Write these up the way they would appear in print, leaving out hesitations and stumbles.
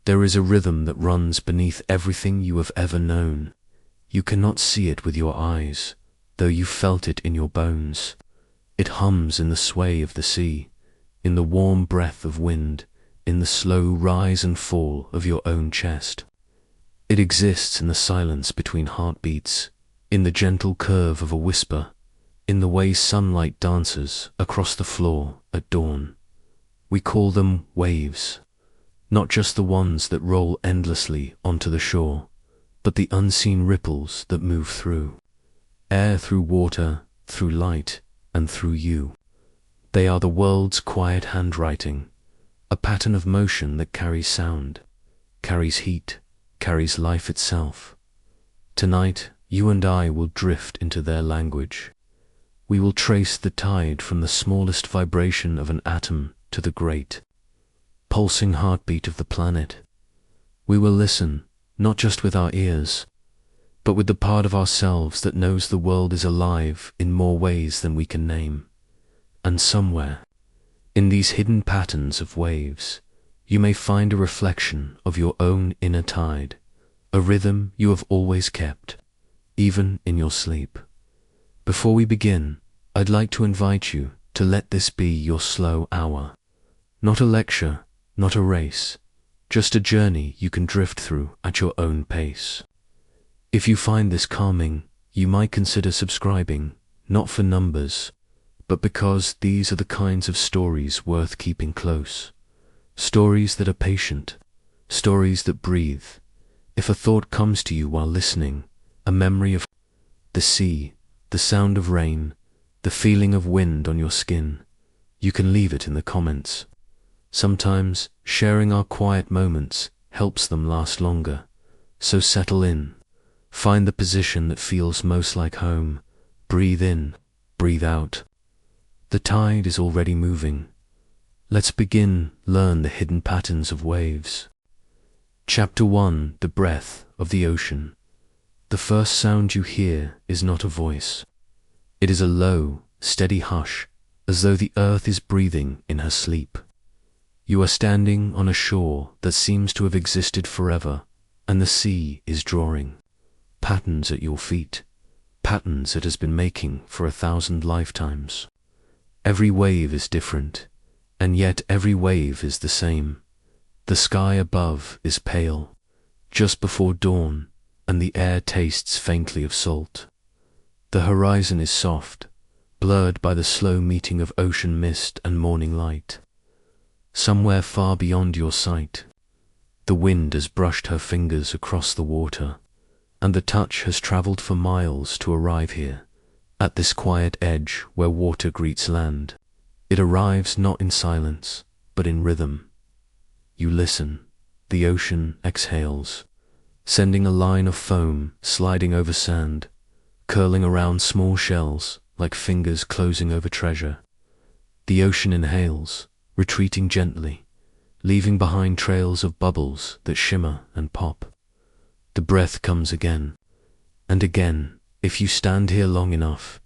There is a rhythm that runs beneath everything you have ever known. You cannot see it with your eyes, though you felt it in your bones. It hums in the sway of the sea, in the warm breath of wind, in the slow rise and fall of your own chest. It exists in the silence between heartbeats, in the gentle curve of a whisper, in the way sunlight dances across the floor at dawn. We call them waves, not just the ones that roll endlessly onto the shore, but the unseen ripples that move through air, through water, through light, and through you. They are the world's quiet handwriting, a pattern of motion that carries sound, carries heat, carries life itself. Tonight, you and I will drift into their language. We will trace the tide from the smallest vibration of an atom to the great, pulsing heartbeat of the planet. We will listen, not just with our ears, but with the part of ourselves that knows the world is alive in more ways than we can name. And somewhere, in these hidden patterns of waves, you may find a reflection of your own inner tide, a rhythm you have always kept, even in your sleep. Before we begin, I'd like to invite you to let this be your slow hour. Not a lecture, not a race, just a journey you can drift through at your own pace. If you find this calming, you might consider subscribing, not for numbers, but because these are the kinds of stories worth keeping close. Stories that are patient, stories that breathe. If a thought comes to you while listening, a memory of the sea, the sound of rain, the feeling of wind on your skin, you can leave it in the comments. Sometimes sharing our quiet moments helps them last longer. So settle in, find the position that feels most like home, breathe in, breathe out. The tide is already moving. Let's begin, learn the hidden patterns of waves. Chapter 1: The Breath of the Ocean. The first sound you hear is not a voice. It is a low, steady hush, as though the earth is breathing in her sleep. You are standing on a shore that seems to have existed forever, and the sea is drawing patterns at your feet, patterns it has been making for 1,000 lifetimes. Every wave is different, and yet every wave is the same. The sky above is pale, just before dawn, and the air tastes faintly of salt. The horizon is soft, blurred by the slow meeting of ocean mist and morning light. Somewhere far beyond your sight, the wind has brushed her fingers across the water, and the touch has traveled for miles to arrive here, at this quiet edge where water greets land. It arrives not in silence, but in rhythm. You listen, the ocean exhales, sending a line of foam sliding over sand, curling around small shells like fingers closing over treasure. The ocean inhales, retreating gently, leaving behind trails of bubbles that shimmer and pop. The breath comes again, and again. If you stand here long enough,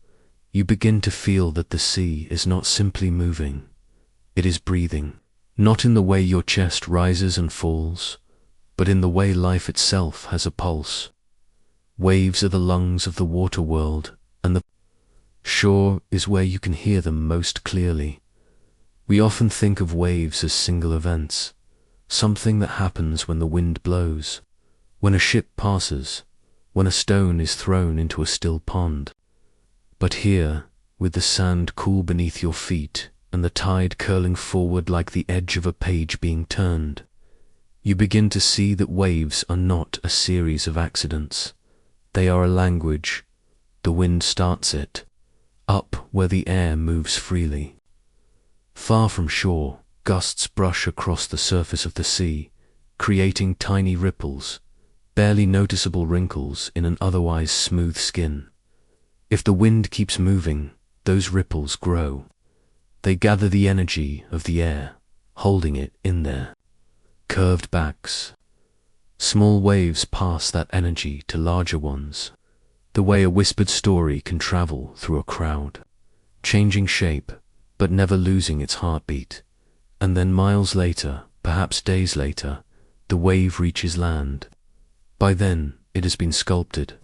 you begin to feel that the sea is not simply moving, it is breathing, not in the way your chest rises and falls, but in the way life itself has a pulse. Waves are the lungs of the water world, and the shore is where you can hear them most clearly. We often think of waves as single events, something that happens when the wind blows, when a ship passes, when a stone is thrown into a still pond. But here, with the sand cool beneath your feet and the tide curling forward like the edge of a page being turned, you begin to see that waves are not a series of accidents. They are a language. The wind starts it, up where the air moves freely. Far from shore, gusts brush across the surface of the sea, creating tiny ripples, barely noticeable wrinkles in an otherwise smooth skin. If the wind keeps moving, those ripples grow. They gather the energy of the air, holding it in there. Curved backs. Small waves pass that energy to larger ones, the way a whispered story can travel through a crowd, changing shape, but never losing its heartbeat. And then miles later, perhaps days later, the wave reaches land. By then, it has been sculpted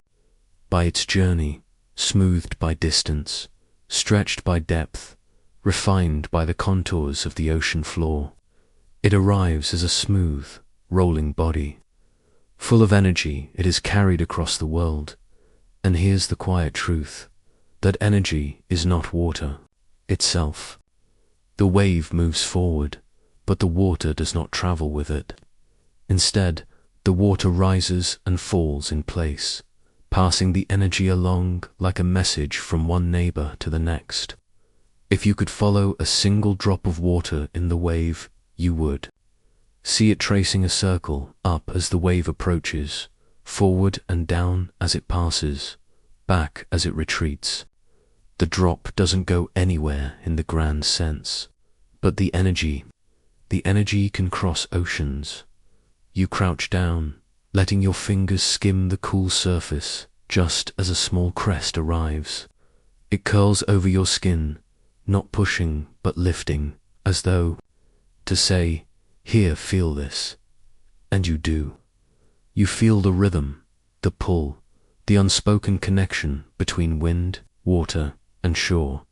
by its journey, smoothed by distance, stretched by depth, refined by the contours of the ocean floor. It arrives as a smooth, rolling body. Full of energy, it is carried across the world. And here's the quiet truth, that energy is not water itself. The wave moves forward, but the water does not travel with it. Instead, the water rises and falls in place, passing the energy along like a message from one neighbor to the next. If you could follow a single drop of water in the wave, you would see it tracing a circle up as the wave approaches, forward and down as it passes, back as it retreats. The drop doesn't go anywhere in the grand sense, but the energy can cross oceans. You crouch down, letting your fingers skim the cool surface just as a small crest arrives. It curls over your skin, not pushing but lifting, as though to say, "Here, feel this." And you do. You feel the rhythm, the pull, the unspoken connection between wind, water, and shore.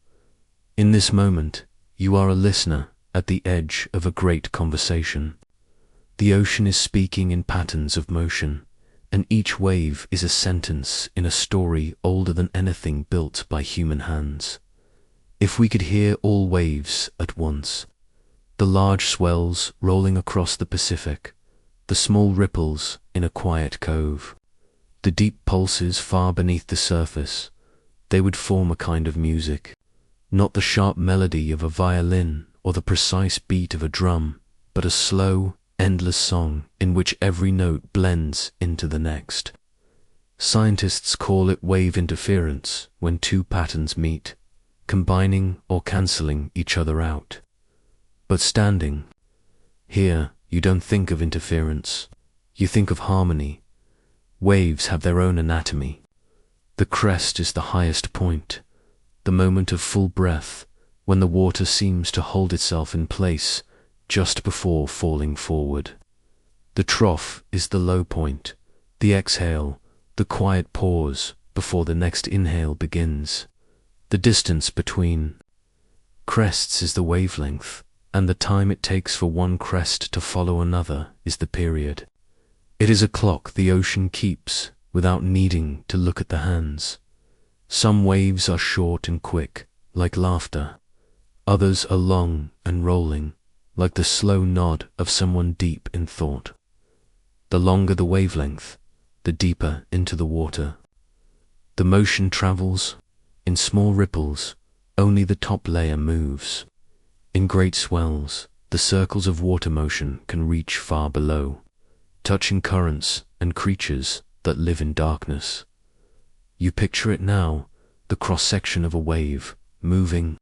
In this moment, you are a listener at the edge of a great conversation. The ocean is speaking in patterns of motion, and each wave is a sentence in a story older than anything built by human hands. If we could hear all waves at once, the large swells rolling across the Pacific, the small ripples in a quiet cove, the deep pulses far beneath the surface, they would form a kind of music, not the sharp melody of a violin or the precise beat of a drum, but a slow, endless song in which every note blends into the next. Scientists call it wave interference when two patterns meet, combining or cancelling each other out. But standing here, you don't think of interference, you think of harmony. Waves have their own anatomy. The crest is the highest point, the moment of full breath, when the water seems to hold itself in place just before falling forward. The trough is the low point, the exhale, the quiet pause before the next inhale begins. The distance between crests is the wavelength, and the time it takes for one crest to follow another is the period. It is a clock the ocean keeps without needing to look at the hands. Some waves are short and quick, like laughter. Others are long and rolling, like the slow nod of someone deep in thought. The longer the wavelength, the deeper into the water. The motion travels in small ripples, only the top layer moves. In great swells, the circles of water motion can reach far below, touching currents and creatures that live in darkness. You picture it now, the cross-section of a wave, moving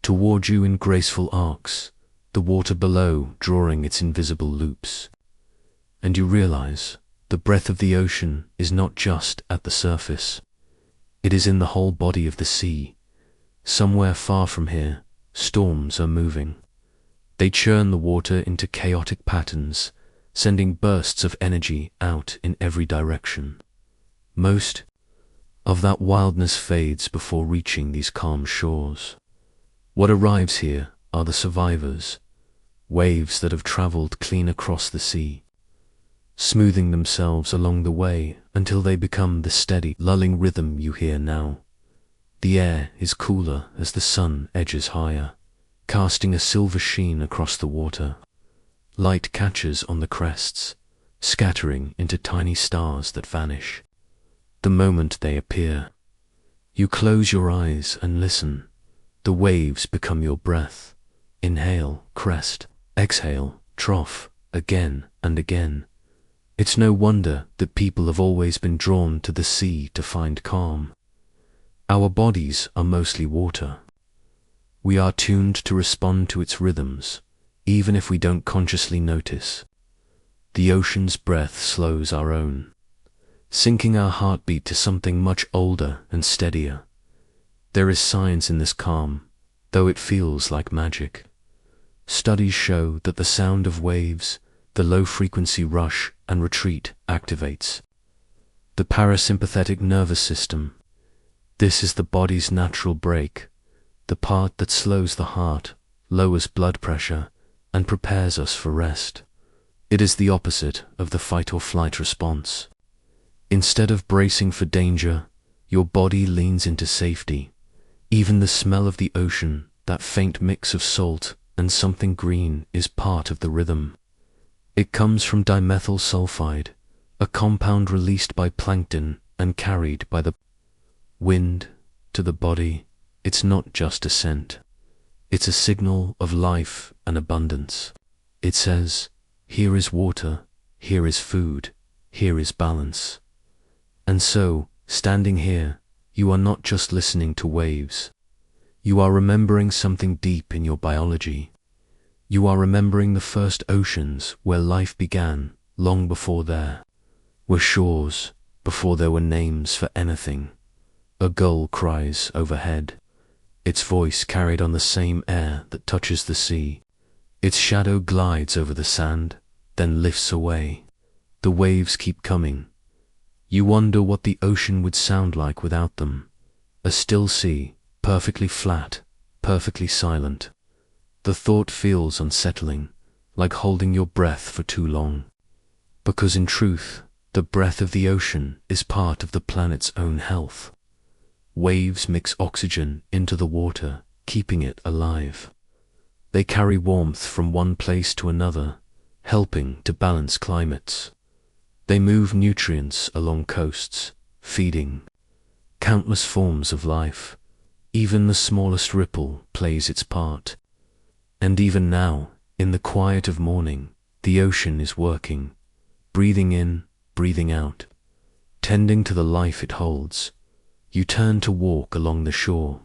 toward you in graceful arcs, the water below drawing its invisible loops. And you realize the breath of the ocean is not just at the surface. It is in the whole body of the sea. Somewhere far from here, storms are moving. They churn the water into chaotic patterns, sending bursts of energy out in every direction. Most of that wildness fades before reaching these calm shores. What arrives here are the survivors, waves that have traveled clean across the sea, smoothing themselves along the way until they become the steady, lulling rhythm you hear now. The air is cooler as the sun edges higher, casting a silver sheen across the water. Light catches on the crests, scattering into tiny stars that vanish. The moment they appear, you close your eyes and listen. The waves become your breath. Inhale, crest, exhale, trough, again and again. It's no wonder that people have always been drawn to the sea to find calm. Our bodies are mostly water. We are tuned to respond to its rhythms, even if we don't consciously notice. The ocean's breath slows our own, syncing our heartbeat to something much older and steadier. There is science in this calm, though it feels like magic. Studies show that the sound of waves, The low-frequency rush and retreat activates the parasympathetic nervous system. This is the body's natural brake, the part that slows the heart, lowers blood pressure, and prepares us for rest. It is the opposite of the fight-or-flight response. Instead of bracing for danger, your body leans into safety. Even the smell of the ocean, that faint mix of salt and something green, is part of the rhythm. It comes from dimethyl sulfide, a compound released by plankton and carried by the wind to the body. It's not just a scent. It's a signal of life and abundance. It says, here is water, here is food, here is balance. And so, standing here, you are not just listening to waves. You are remembering something deep in your biology. You are remembering the first oceans where life began, long before there were shores, before there were names for anything. A gull cries overhead, its voice carried on the same air that touches the sea. Its shadow glides over the sand, then lifts away. The waves keep coming. You wonder what the ocean would sound like without them. A still sea, perfectly flat, perfectly silent. The thought feels unsettling, like holding your breath for too long. Because in truth, the breath of the ocean is part of the planet's own health. Waves mix oxygen into the water, keeping it alive. They carry warmth from one place to another, helping to balance climates. They move nutrients along coasts, feeding countless forms of life. Even the smallest ripple plays its part. And even now, in the quiet of morning, the ocean is working, breathing in, breathing out, tending to the life it holds. You turn to walk along the shore.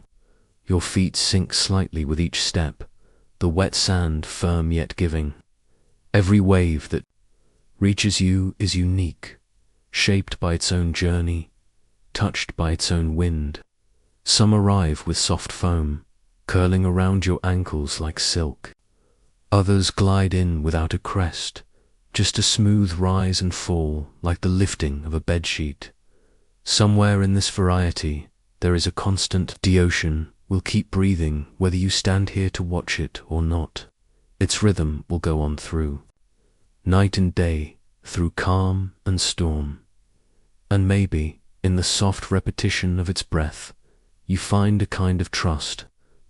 Your feet sink slightly with each step, the wet sand firm yet giving. Every wave that reaches you is unique, shaped by its own journey, touched by its own wind. Some arrive with soft foam, curling around your ankles like silk. Others glide in without a crest, just a smooth rise and fall like the lifting of a bedsheet. Somewhere in this variety, there is a constant. The ocean will keep breathing whether you stand here to watch it or not. Its rhythm will go on through night and day, through calm and storm. And maybe, in the soft repetition of its breath, you find a kind of trust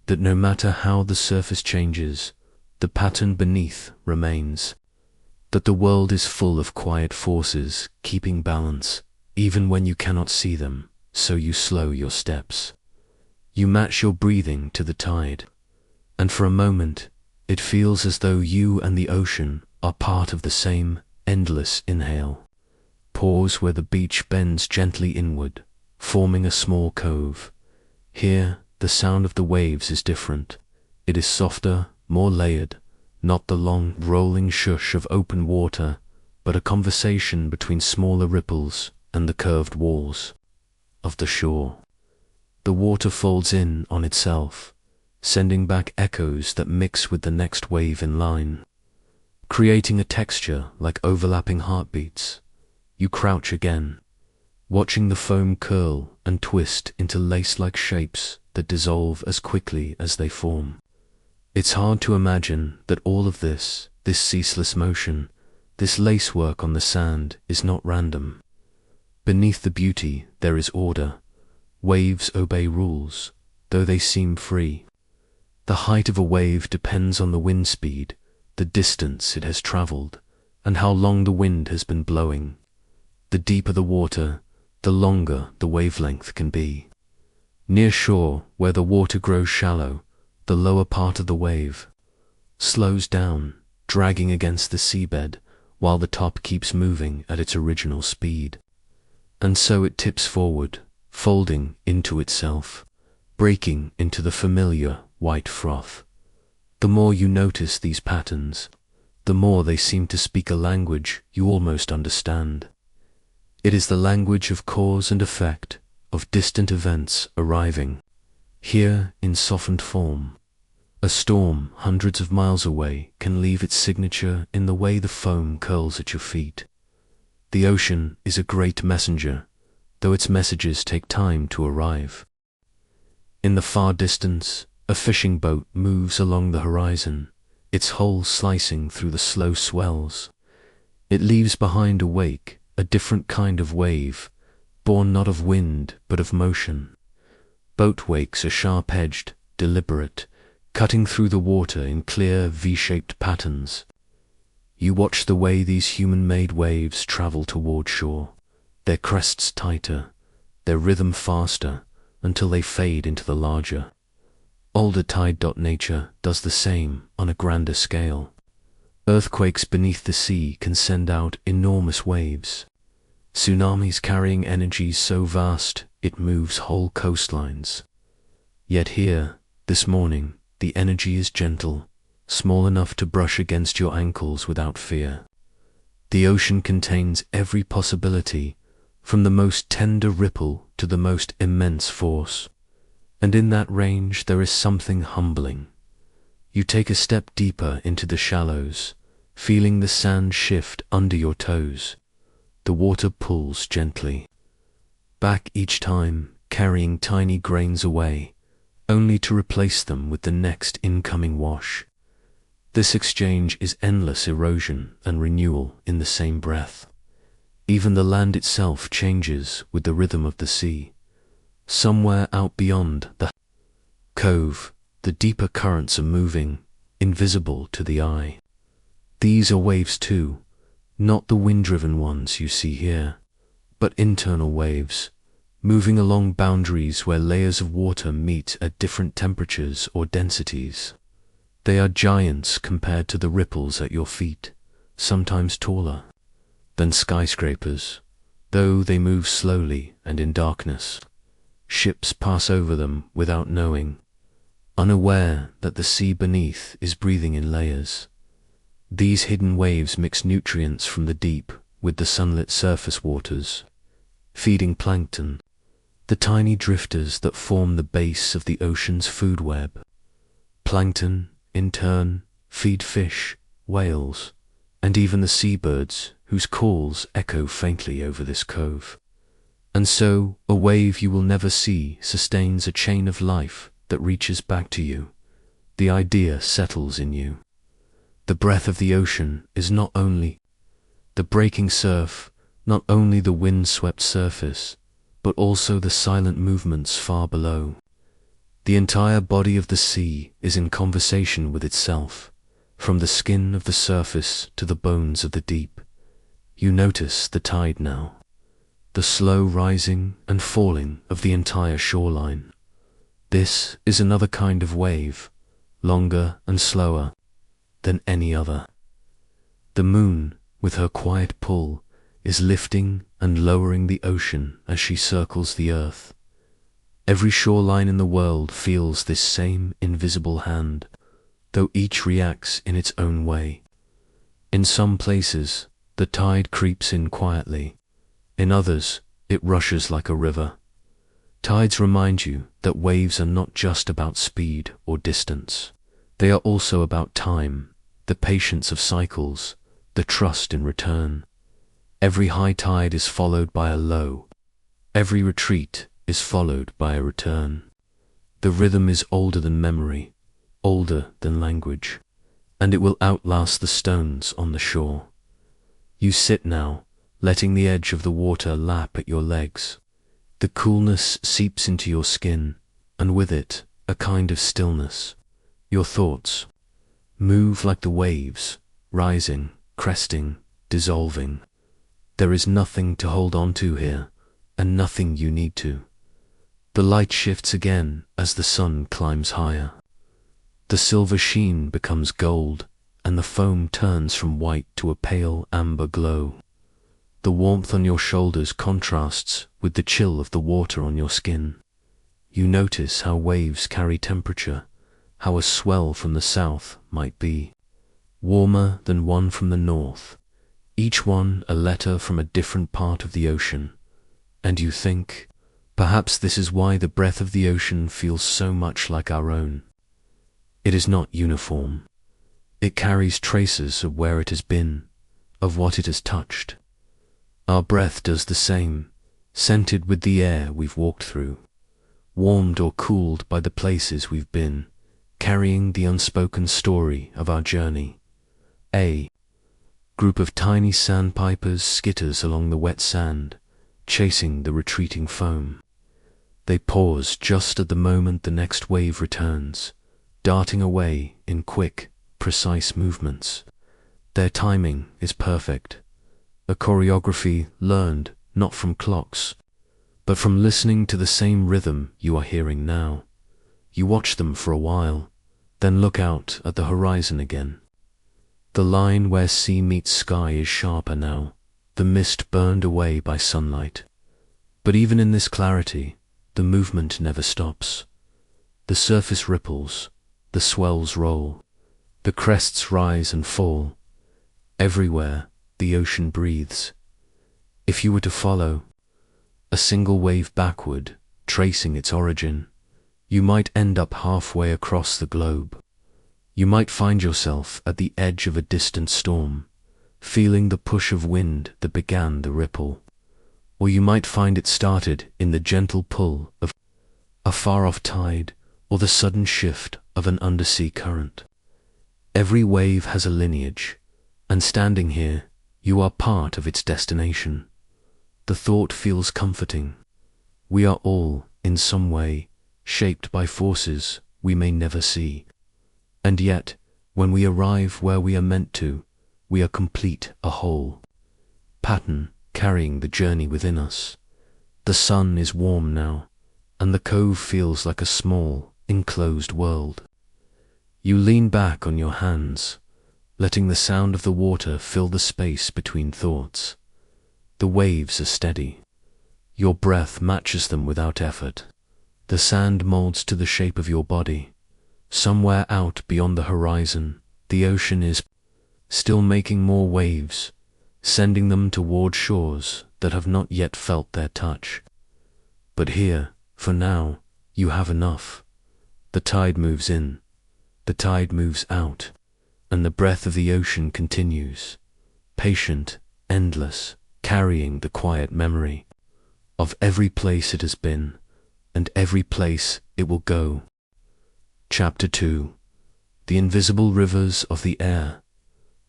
that no matter how the surface changes, the pattern beneath remains. That the world is full of quiet forces keeping balance, even when you cannot see them, so you slow your steps. You match your breathing to the tide, and for a moment, it feels as though you and the ocean are part of the same endless inhale. Pause where the beach bends gently inward, forming a small cove. Here, the sound of the waves is different. It is softer, more layered, not the long, rolling shush of open water, but a conversation between smaller ripples and the curved walls of the shore. The water folds in on itself, sending back echoes that mix with the next wave in line, creating a texture like overlapping heartbeats. You crouch again, watching the foam curl and twist into lace-like shapes that dissolve as quickly as they form. It's hard to imagine that all of this ceaseless motion, this lacework on the sand, is not random. Beneath the beauty there is order. Waves obey rules, though they seem free. The height of a wave depends on the wind speed, the distance it has traveled, and how long the wind has been blowing. The deeper the water, the longer the wavelength can be. Near shore, where the water grows shallow, the lower part of the wave slows down, dragging against the seabed, while the top keeps moving at its original speed. And so it tips forward, folding into itself, breaking into the familiar white froth. The more you notice these patterns, the more they seem to speak a language you almost understand. It is the language of cause and effect, of distant events arriving, here in softened form, A storm hundreds of miles away can leave its signature in the way the foam curls at your feet. The ocean is a great messenger, though its messages take time to arrive. In the far distance, a fishing boat moves along the horizon, its hull slicing through the slow swells. It leaves behind a wake, a different kind of wave, born not of wind but of motion. Boat wakes are sharp-edged, deliberate, cutting through the water in clear V-shaped patterns. You watch the way these human-made waves travel toward shore, their crests tighter, their rhythm faster, until they fade into the larger, older tide. Nature does the same on a grander scale. Earthquakes beneath the sea can send out enormous waves, tsunamis carrying energies so vast it moves whole coastlines. Yet here, this morning, the energy is gentle, small enough to brush against your ankles without fear. The ocean contains every possibility, from the most tender ripple to the most immense force, and in that range there is something humbling. You take a step deeper into the shallows, feeling the sand shift under your toes. The water pulls gently back each time, carrying tiny grains away, only to replace them with the next incoming wash. This exchange is endless erosion and renewal in the same breath. Even the land itself changes with the rhythm of the sea. Somewhere out beyond the cove, the deeper currents are moving, invisible to the eye. These are waves too, not the wind-driven ones you see here, but internal waves, moving along boundaries where layers of water meet at different temperatures or densities. They are giants compared to the ripples at your feet, sometimes taller than skyscrapers, though they move slowly and in darkness. Ships pass over them without knowing, unaware that the sea beneath is breathing in layers. These hidden waves mix nutrients from the deep with the sunlit surface waters, feeding plankton, the tiny drifters that form the base of the ocean's food web. Plankton, in turn, feed fish, whales, and even the seabirds whose calls echo faintly over this cove. And so, a wave you will never see sustains a chain of life that reaches back to you. The idea settles in you. The breath of the ocean is not only the breaking surf, not only the wind-swept surface, but also the silent movements far below. The entire body of the sea is in conversation with itself, from the skin of the surface to the bones of the deep. You notice the tide now, the slow rising and falling of the entire shoreline. This is another kind of wave, longer and slower than any other. The moon, with her quiet pull, is lifting and lowering the ocean as she circles the earth. Every shoreline in the world feels this same invisible hand, though each reacts in its own way. In some places, the tide creeps in quietly. In others, it rushes like a river. Tides remind you that waves are not just about speed or distance. They are also about time, the patience of cycles, the trust in return. Every high tide is followed by a low. Every retreat is followed by a return. The rhythm is older than memory, older than language, and it will outlast the stones on the shore. You sit now, letting the edge of the water lap at your legs. The coolness seeps into your skin, and with it, a kind of stillness. Your thoughts move like the waves, rising, cresting, dissolving. There is nothing to hold on to here, and nothing you need to. The light shifts again as the sun climbs higher. The silver sheen becomes gold, and the foam turns from white to a pale amber glow. The warmth on your shoulders contrasts with the chill of the water on your skin. You notice how waves carry temperature, how a swell from the south might be warmer than one from the north, each one a letter from a different part of the ocean. And you think, perhaps this is why the breath of the ocean feels so much like our own. It is not uniform. It carries traces of where it has been, of what it has touched. Our breath does the same, scented with the air we've walked through, warmed or cooled by the places we've been, carrying the unspoken story of our journey. A group of tiny sandpipers skitters along the wet sand, chasing the retreating foam. They pause just at the moment the next wave returns, darting away in quick, precise movements. Their timing is perfect, a choreography learned not from clocks, but from listening to the same rhythm you are hearing now. You watch them for a while, then look out at the horizon again. The line where sea meets sky is sharper now, the mist burned away by sunlight. But even in this clarity, the movement never stops. The surface ripples, the swells roll, the crests rise and fall. Everywhere, the ocean breathes. If you were to follow a single wave backward, tracing its origin, you might end up halfway across the globe. You might find yourself at the edge of a distant storm, feeling the push of wind that began the ripple. Or you might find it started in the gentle pull of a far-off tide or the sudden shift of an undersea current. Every wave has a lineage, and standing here, you are part of its destination. The thought feels comforting. We are all, in some way, shaped by forces we may never see. And yet, when we arrive where we are meant to, we are complete, a whole pattern carrying the journey within us. The sun is warm now, and the cove feels like a small, enclosed world. You lean back on your hands, letting the sound of the water fill the space between thoughts. The waves are steady. Your breath matches them without effort. The sand molds to the shape of your body. Somewhere out beyond the horizon, the ocean is still making more waves, sending them toward shores that have not yet felt their touch. But here, for now, you have enough. The tide moves in, the tide moves out, and the breath of the ocean continues, patient, endless, carrying the quiet memory of every place it has been, and every place it will go. Chapter 2. The invisible rivers of the air.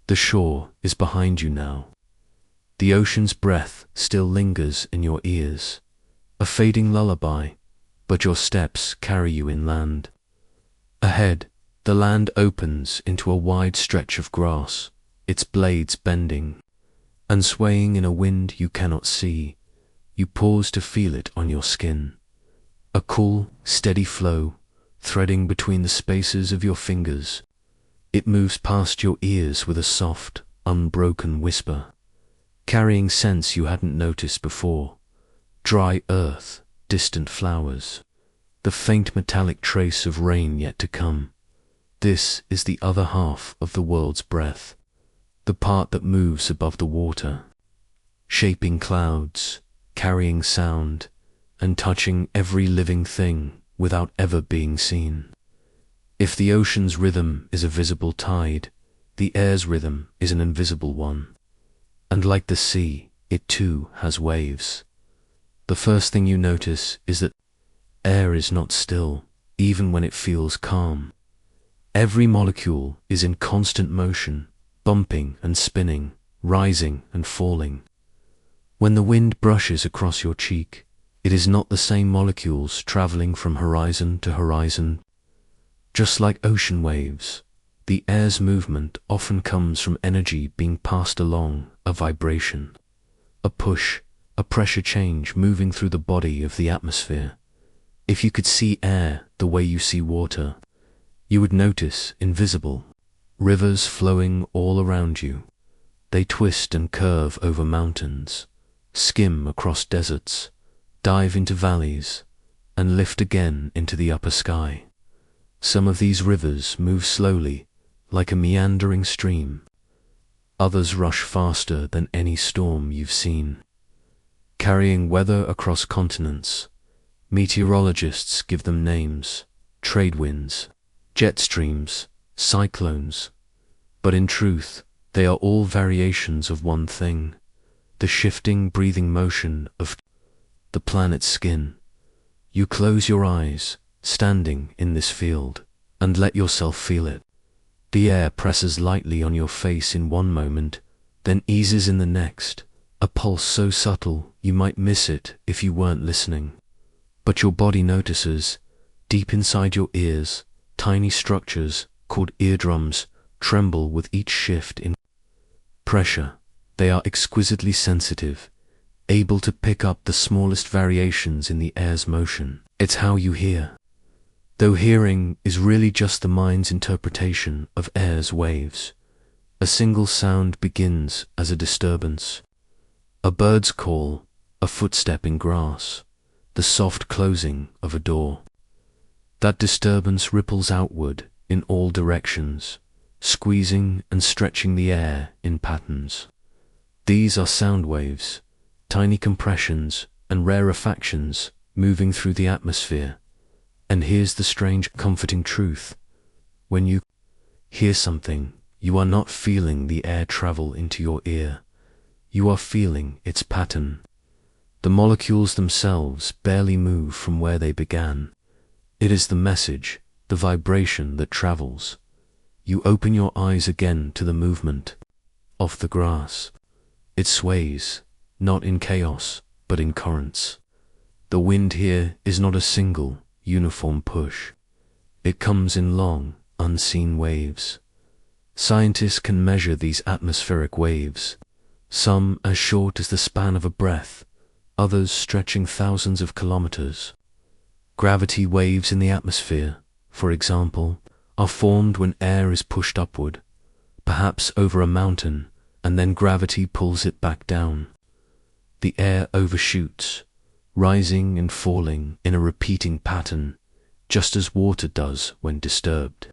The shore is behind you now. The ocean's breath still lingers in your ears, a fading lullaby, but your steps carry you inland. Ahead, the land opens into a wide stretch of grass, its blades bending and swaying in a wind you cannot see. You pause to feel it on your skin. A cool, steady flow, threading between the spaces of your fingers. It moves past your ears with a soft, unbroken whisper, carrying scents you hadn't noticed before. Dry earth, distant flowers, the faint metallic trace of rain yet to come. This is the other half of the world's breath, the part that moves above the water, shaping clouds, carrying sound, and touching every living thing without ever being seen. If the ocean's rhythm is a visible tide, the air's rhythm is an invisible one. And like the sea, it too has waves. The first thing you notice is that air is not still, even when it feels calm. Every molecule is in constant motion, bumping and spinning, rising and falling. When the wind brushes across your cheek, it is not the same molecules traveling from horizon to horizon. Just like ocean waves, the air's movement often comes from energy being passed along, a vibration, a push, a pressure change moving through the body of the atmosphere. If you could see air the way you see water, you would notice invisible rivers flowing all around you. They twist and curve over mountains, skim across deserts, dive into valleys, and lift again into the upper sky. Some of these rivers move slowly, like a meandering stream. Others rush faster than any storm you've seen. Carrying weather across continents, meteorologists give them names: trade winds, jet streams, cyclones. But in truth, they are all variations of one thing, the shifting, breathing motion of the planet's skin. You close your eyes, standing in this field, and let yourself feel it. The air presses lightly on your face in one moment, then eases in the next, a pulse so subtle you might miss it if you weren't listening. But your body notices, deep inside your ears, tiny structures, called eardrums, tremble with each shift in pressure. They are exquisitely sensitive, able to pick up the smallest variations in the air's motion. It's how you hear. Though hearing is really just the mind's interpretation of air's waves. A single sound begins as a disturbance. A bird's call, a footstep in grass, the soft closing of a door. That disturbance ripples outward in all directions, squeezing and stretching the air in patterns. These are sound waves, tiny compressions and rarefactions moving through the atmosphere. And here's the strange, comforting truth. When you hear something, you are not feeling the air travel into your ear. You are feeling its pattern. The molecules themselves barely move from where they began. It is the message, the vibration that travels. You open your eyes again to the movement of the grass. It sways, not in chaos, but in currents. The wind here is not a single, uniform push. It comes in long, unseen waves. Scientists can measure these atmospheric waves, some as short as the span of a breath, others stretching thousands of kilometers. Gravity waves in the atmosphere, for example, are formed when air is pushed upward, perhaps over a mountain, and then gravity pulls it back down. The air overshoots, rising and falling in a repeating pattern, just as water does when disturbed.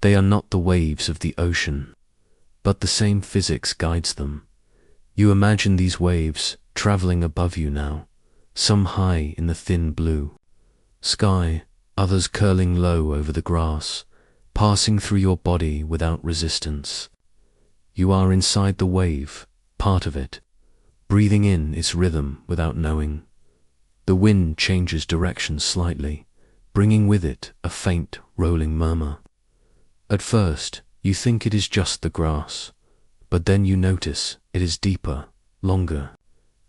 They are not the waves of the ocean, but the same physics guides them. You imagine these waves traveling above you now, some high in the thin blue sky, others curling low over the grass, passing through your body without resistance. You are inside the wave, part of it, breathing in its rhythm without knowing. The wind changes direction slightly, bringing with it a faint, rolling murmur. At first, you think it is just the grass, but then you notice it is deeper, longer,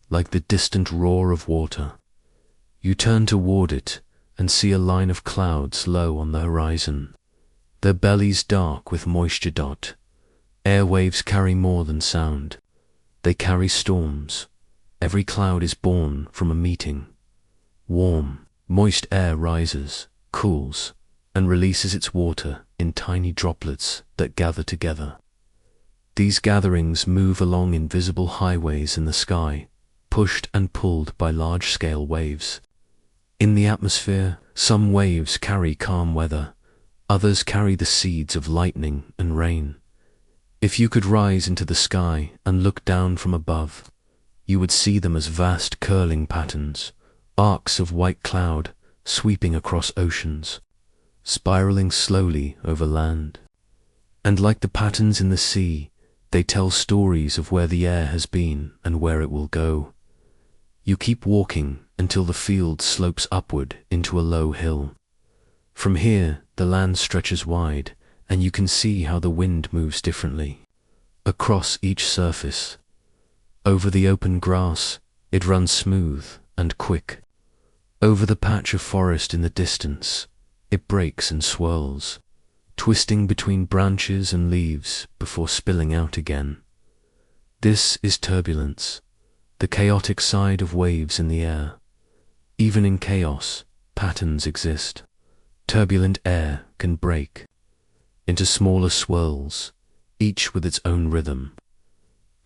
like the distant roar of water. You turn toward it and see a line of clouds low on the horizon, their bellies dark with moisture dot. Air waves carry more than sound. They carry storms. Every cloud is born from a meeting. Warm, moist air rises, cools, and releases its water in tiny droplets that gather together. These gatherings move along invisible highways in the sky, pushed and pulled by large-scale waves. In the atmosphere, some waves carry calm weather, others carry the seeds of lightning and rain. If you could rise into the sky and look down from above, you would see them as vast curling patterns, arcs of white cloud sweeping across oceans, spiraling slowly over land. And like the patterns in the sea, they tell stories of where the air has been and where it will go. You keep walking until the field slopes upward into a low hill. From here, the land stretches wide, and you can see how the wind moves differently. Across each surface, over the open grass, it runs smooth and quick. Over the patch of forest in the distance, it breaks and swirls, twisting between branches and leaves before spilling out again. This is turbulence, the chaotic side of waves in the air. Even in chaos, patterns exist. Turbulent air can break into smaller swirls, each with its own rhythm.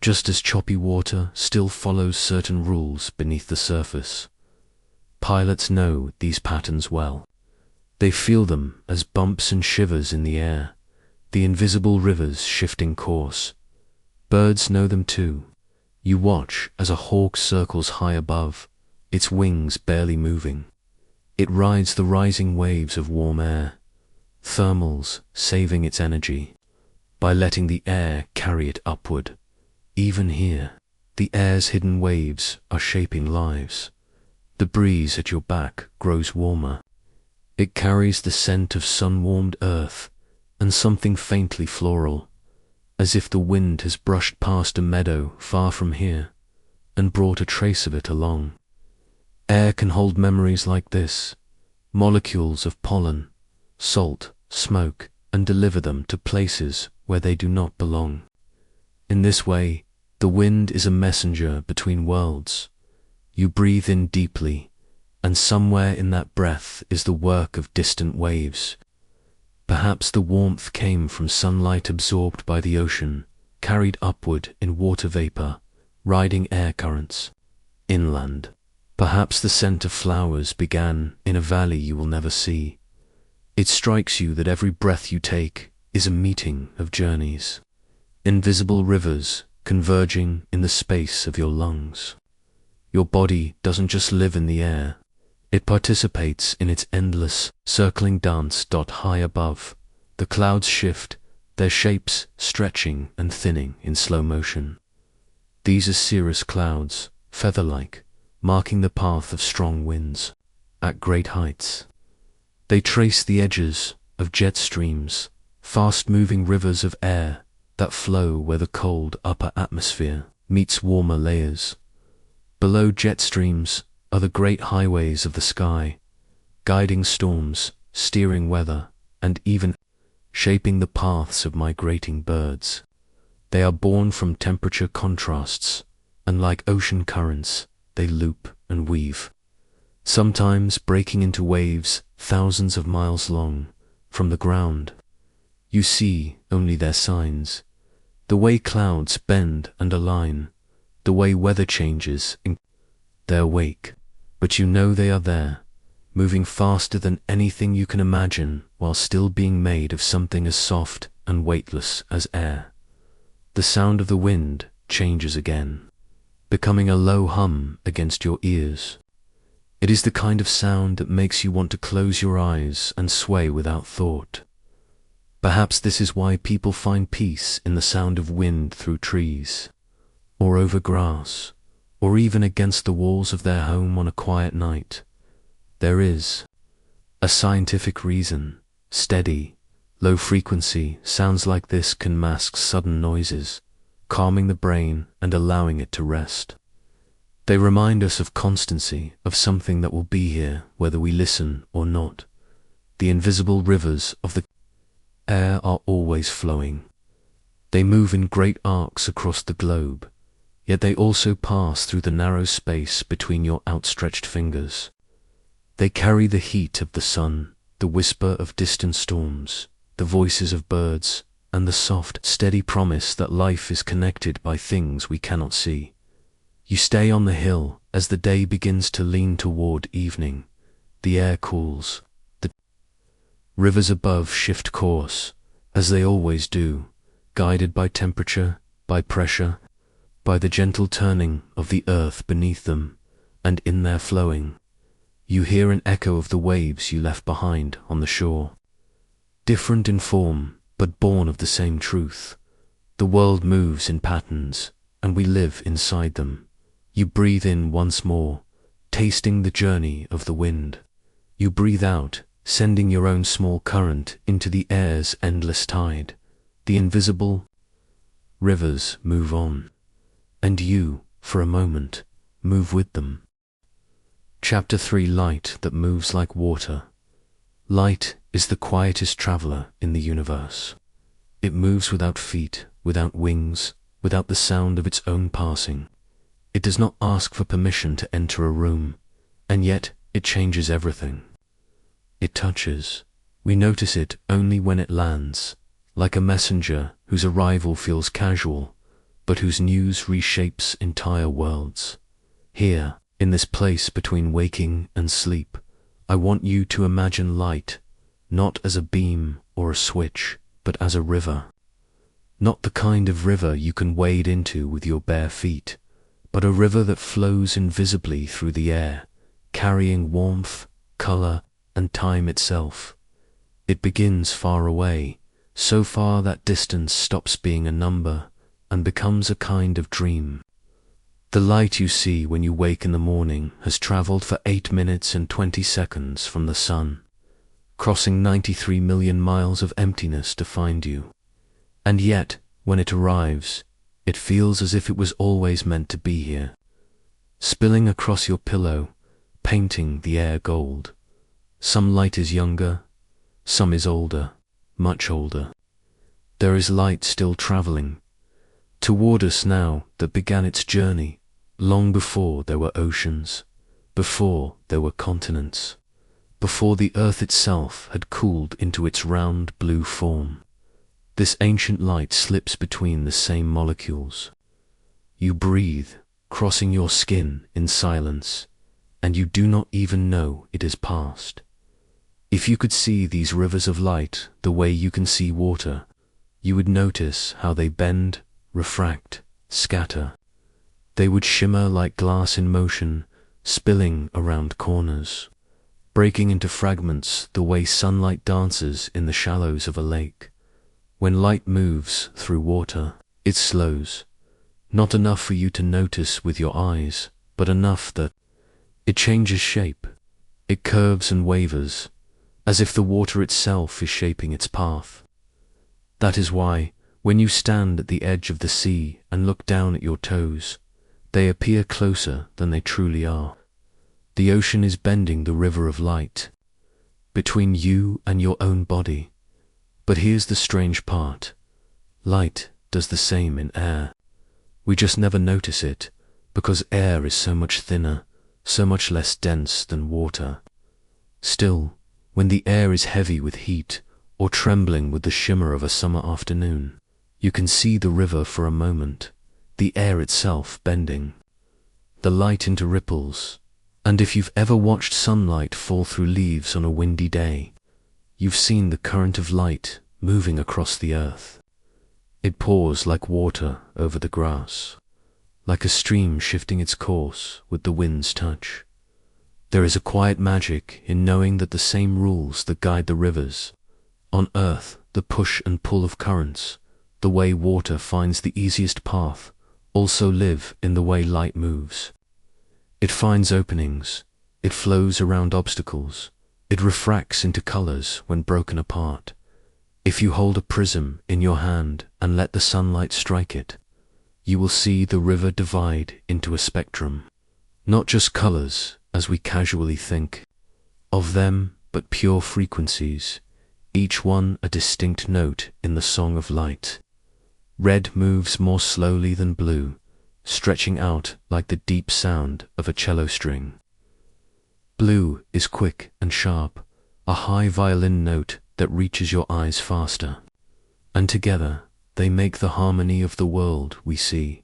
Just as choppy water still follows certain rules beneath the surface. Pilots know these patterns well. They feel them as bumps and shivers in the air, the invisible rivers shifting course. Birds know them too. You watch as a hawk circles high above, its wings barely moving. It rides the rising waves of warm air. thermals saving its energy by letting the air carry it upward. Even here, the air's hidden waves are shaping lives. The breeze at your back grows warmer. It carries the scent of sun-warmed earth and something faintly floral, as if the wind has brushed past a meadow far from here and brought a trace of it along. Air can hold memories like this, molecules of pollen, salt, smoke, and deliver them to places where they do not belong. In this way, the wind is a messenger between worlds. You breathe in deeply, and somewhere in that breath is the work of distant waves. Perhaps the warmth came from sunlight absorbed by the ocean, carried upward in water vapor, riding air currents. Inland, perhaps the scent of flowers began in a valley you will never see. It strikes you that every breath you take is a meeting of journeys, invisible rivers converging in the space of your lungs. Your body doesn't just live in the air, it participates in its endless, circling dance. High above, the clouds shift, their shapes stretching and thinning in slow motion. These are cirrus clouds, feather-like, marking the path of strong winds. At great heights, they trace the edges of jet streams, fast-moving rivers of air that flow where the cold upper atmosphere meets warmer layers. Below jet streams are the great highways of the sky, guiding storms, steering weather, and even shaping the paths of migrating birds. They are born from temperature contrasts, and like ocean currents, they loop and weave, sometimes breaking into waves thousands of miles long. From the ground, you see only their signs, the way clouds bend and align, the way weather changes in their wake, but you know they are there, moving faster than anything you can imagine while still being made of something as soft and weightless as air. The sound of the wind changes again, becoming a low hum against your ears. It is the kind of sound that makes you want to close your eyes and sway without thought. Perhaps this is why people find peace in the sound of wind through trees, or over grass, or even against the walls of their home on a quiet night. There is a scientific reason. Steady, low-frequency sounds like this can mask sudden noises, calming the brain and allowing it to rest. They remind us of constancy, of something that will be here whether we listen or not. The invisible rivers of the air are always flowing. They move in great arcs across the globe, yet they also pass through the narrow space between your outstretched fingers. They carry the heat of the sun, the whisper of distant storms, the voices of birds, and the soft, steady promise that life is connected by things we cannot see. You stay on the hill as the day begins to lean toward evening. The air cools. The rivers above shift course, as they always do, guided by temperature, by pressure, by the gentle turning of the earth beneath them, and in their flowing, you hear an echo of the waves you left behind on the shore. Different in form, but born of the same truth. The world moves in patterns, and we live inside them. You breathe in once more, tasting the journey of the wind. You breathe out, sending your own small current into the air's endless tide. The invisible rivers move on, and you, for a moment, move with them. Chapter 3: Light that moves like water. Light is the quietest traveler in the universe. It moves without feet, without wings, without the sound of its own passing. It does not ask for permission to enter a room, and yet it changes everything. It touches. We notice it only when it lands, like a messenger whose arrival feels casual, but whose news reshapes entire worlds. Here, in this place between waking and sleep, I want you to imagine light, not as a beam or a switch, but as a river. Not the kind of river you can wade into with your bare feet, but a river that flows invisibly through the air, carrying warmth, color, and time itself. It begins far away, so far that distance stops being a number and becomes a kind of dream. The light you see when you wake in the morning has traveled for 8 minutes and 20 seconds from the sun, crossing 93 million miles of emptiness to find you. And yet, when it arrives, it feels as if it was always meant to be here, spilling across your pillow, painting the air gold. Some light is younger, some is older, much older. There is light still traveling toward us now that began its journey long before there were oceans, before there were continents, before the earth itself had cooled into its round blue form. This ancient light slips between the same molecules. You breathe, crossing your skin in silence, and you do not even know it is past. If you could see these rivers of light the way you can see water, you would notice how they bend, refract, scatter. They would shimmer like glass in motion, spilling around corners, breaking into fragments the way sunlight dances in the shallows of a lake. When light moves through water, it slows, not enough for you to notice with your eyes, but enough that it changes shape. It curves and wavers, as if the water itself is shaping its path. That is why, when you stand at the edge of the sea and look down at your toes, they appear closer than they truly are. The ocean is bending the river of light between you and your own body. But here's the strange part. Light does the same in air. We just never notice it, because air is so much thinner, so much less dense than water. Still, when the air is heavy with heat, or trembling with the shimmer of a summer afternoon, you can see the river for a moment, the air itself bending, the light into ripples. And if you've ever watched sunlight fall through leaves on a windy day, you've seen the current of light moving across the earth. It pours like water over the grass, like a stream shifting its course with the wind's touch. There is a quiet magic in knowing that the same rules that guide the rivers on earth, the push and pull of currents, the way water finds the easiest path, also live in the way light moves. It finds openings, it flows around obstacles, it refracts into colors when broken apart. If you hold a prism in your hand and let the sunlight strike it, you will see the river divide into a spectrum, not just colors as we casually think of them, but pure frequencies, each one a distinct note in the song of light. Red moves more slowly than blue, stretching out like the deep sound of a cello string. Blue is quick and sharp, a high violin note that reaches your eyes faster. And together, they make the harmony of the world we see.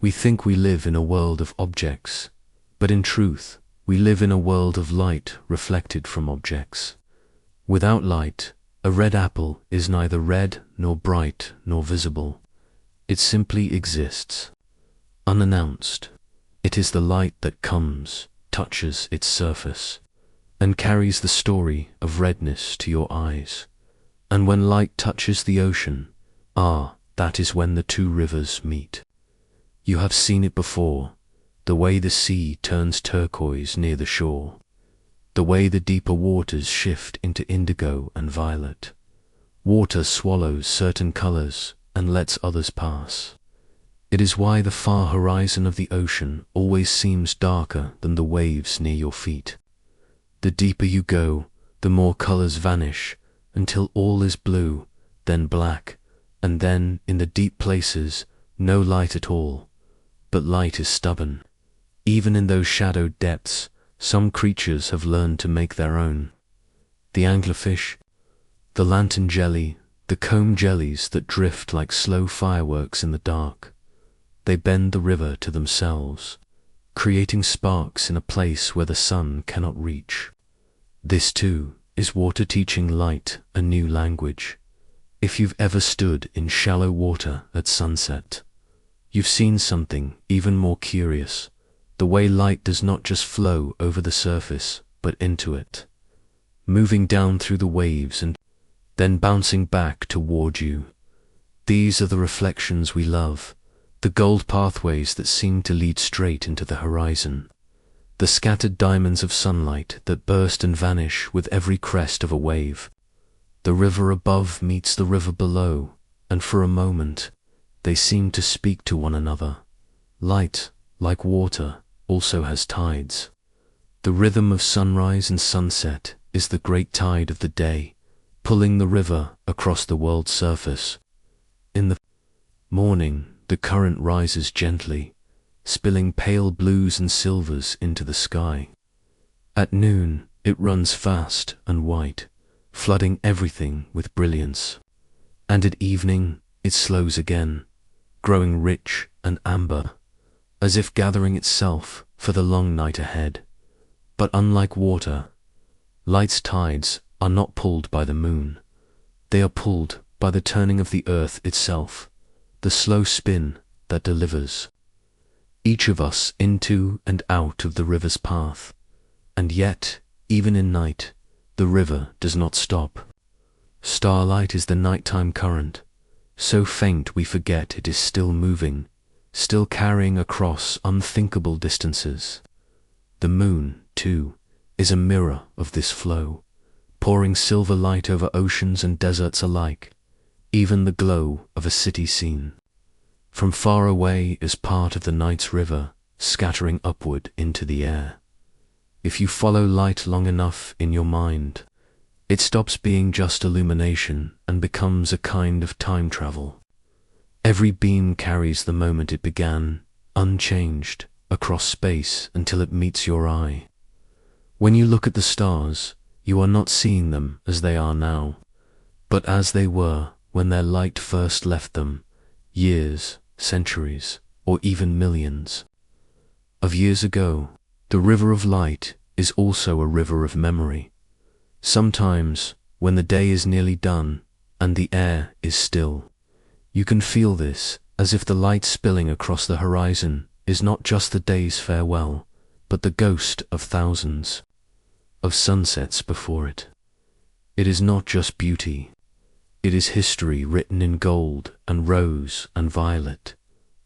We think we live in a world of objects, but in truth, we live in a world of light reflected from objects. Without light, a red apple is neither red nor bright nor visible. It simply exists, unannounced. It is the light that comes, touches its surface, and carries the story of redness to your eyes. And when light touches the ocean, that is when the two rivers meet. You have seen it before, the way the sea turns turquoise near the shore, the way the deeper waters shift into indigo and violet. Water swallows certain colors and lets others pass. It is why the far horizon of the ocean always seems darker than the waves near your feet. The deeper you go, the more colors vanish, until all is blue, then black, and then, in the deep places, no light at all. But light is stubborn. Even in those shadowed depths, some creatures have learned to make their own. The anglerfish, the lantern jelly, the comb jellies that drift like slow fireworks in the dark. They bend the river to themselves, creating sparks in a place where the sun cannot reach. This, too, is water teaching light a new language. If you've ever stood in shallow water at sunset, you've seen something even more curious, the way light does not just flow over the surface, but into it. moving down through the waves and then bouncing back toward you. These are the reflections we love, the gold pathways that seem to lead straight into the horizon, the scattered diamonds of sunlight that burst and vanish with every crest of a wave. The river above meets the river below, and for a moment they seem to speak to one another. Light, like water, also has tides. The rhythm of sunrise and sunset is the great tide of the day, pulling the river across the world's surface. In the morning, the current rises gently, spilling pale blues and silvers into the sky. At noon, it runs fast and white, flooding everything with brilliance. And at evening, it slows again, growing rich and amber, as if gathering itself for the long night ahead. But unlike water, light's tides are not pulled by the moon. They are pulled by the turning of the earth itself, the slow spin that delivers each of us into and out of the river's path. And yet, even in night, the river does not stop. Starlight is the nighttime current, so faint we forget it is still moving, still carrying across unthinkable distances. The moon, too, is a mirror of this flow, pouring silver light over oceans and deserts alike, even the glow of a city scene. From far away is part of the night's river, scattering upward into the air. If you follow light long enough in your mind, it stops being just illumination and becomes a kind of time travel. Every beam carries the moment it began, unchanged, across space until it meets your eye. When you look at the stars, you are not seeing them as they are now, but as they were when their light first left them, years, centuries, or even millions of years ago. The river of light is also a river of memory. Sometimes, when the day is nearly done and the air is still, you can feel this, as if the light spilling across the horizon is not just the day's farewell, but the ghost of thousands of sunsets before it. It is not just beauty. It is history written in gold and rose and violet.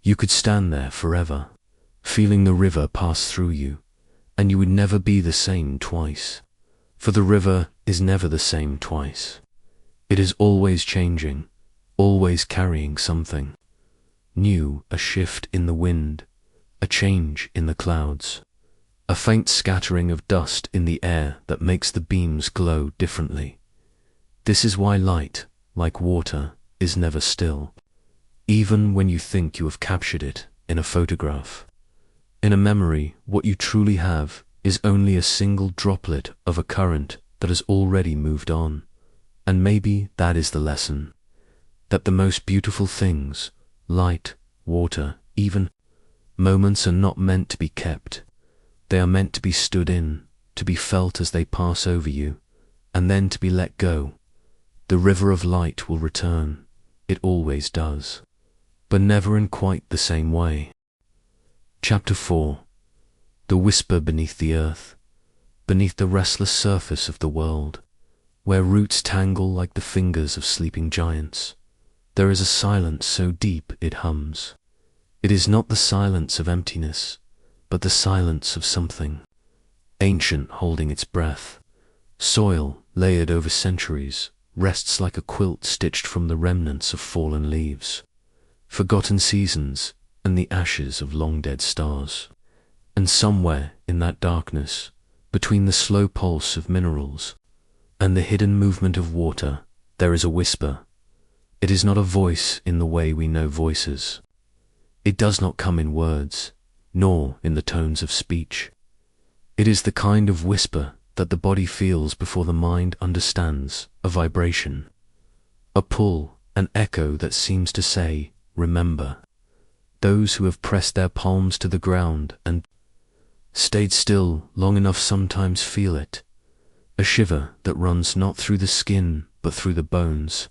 You could stand there forever, feeling the river pass through you, and you would never be the same twice. For the river is never the same twice. It is always changing, always carrying something new, a shift in the wind, a change in the clouds, a faint scattering of dust in the air that makes the beams glow differently. This is why light, like water, is never still, even when you think you have captured it in a photograph. In a memory, what you truly have is only a single droplet of a current that has already moved on. And maybe that is the lesson, that the most beautiful things, light, water, even moments, are not meant to be kept. They are meant to be stood in, to be felt as they pass over you, and then to be let go. The river of light will return. It always does, but never in quite the same way. Chapter 4. The whisper beneath the earth, beneath the restless surface of the world, where roots tangle like the fingers of sleeping giants. There is a silence so deep it hums. It is not the silence of emptiness, but the silence of something ancient holding its breath. Soil, layered over centuries, rests like a quilt stitched from the remnants of fallen leaves, forgotten seasons, and the ashes of long-dead stars. And somewhere in that darkness, between the slow pulse of minerals and the hidden movement of water, there is a whisper. It is not a voice in the way we know voices. It does not come in words, nor in the tones of speech. It is the kind of whisper that the body feels before the mind understands, a vibration, a pull, an echo that seems to say, remember. Those who have pressed their palms to the ground and stayed still long enough sometimes feel it, a shiver that runs not through the skin but through the bones.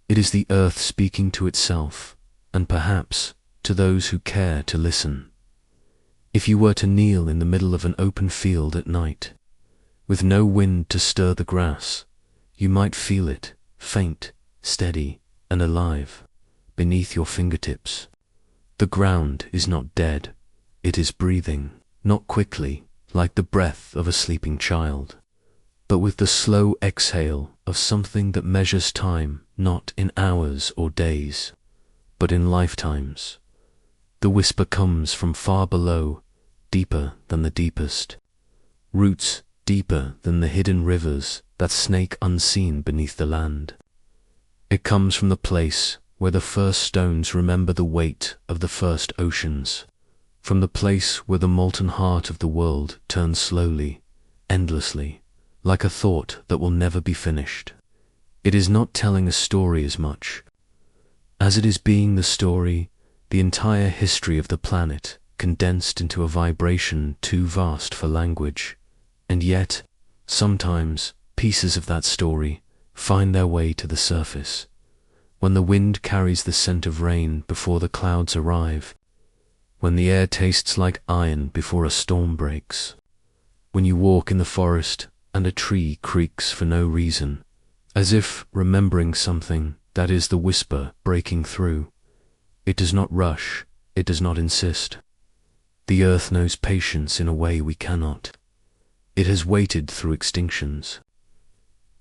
It is the earth speaking to itself, and perhaps to those who care to listen. If you were to kneel in the middle of an open field at night, With no wind to stir the grass, you might feel it, faint, steady, and alive, beneath your fingertips. The ground is not dead, it is breathing, not quickly, like the breath of a sleeping child, but with the slow exhale of something that measures time not in hours or days, but in lifetimes. The whisper comes from far below, deeper than the deepest, roots deeper than the hidden rivers that snake unseen beneath the land. It comes from the place where the first stones remember the weight of the first oceans, from the place where the molten heart of the world turns slowly, endlessly, like a thought that will never be finished. It is not telling a story as much as it is being the story, the entire history of the planet condensed into a vibration too vast for language. And yet, sometimes, pieces of that story find their way to the surface, when the wind carries the scent of rain before the clouds arrive, when the air tastes like iron before a storm breaks, when you walk in the forest and a tree creaks for no reason, as if remembering something. That is the whisper breaking through. It does not rush, it does not insist. The earth knows patience in a way we cannot. It has waited through extinctions,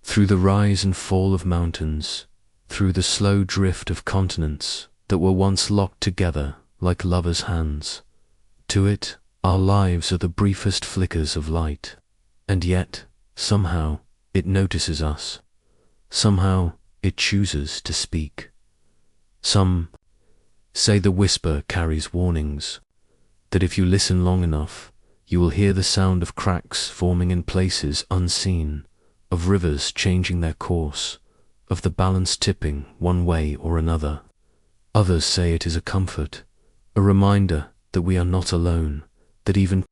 through the rise and fall of mountains, through the slow drift of continents that were once locked together like lovers' hands. To it, our lives are the briefest flickers of light, and yet, somehow, it notices us. Somehow, it chooses to speak. Some say the whisper carries warnings, that if you listen long enough, you will hear the sound of cracks forming in places unseen, of rivers changing their course, of the balance tipping one way or another. Others say it is a comfort, a reminder that we are not alone, that even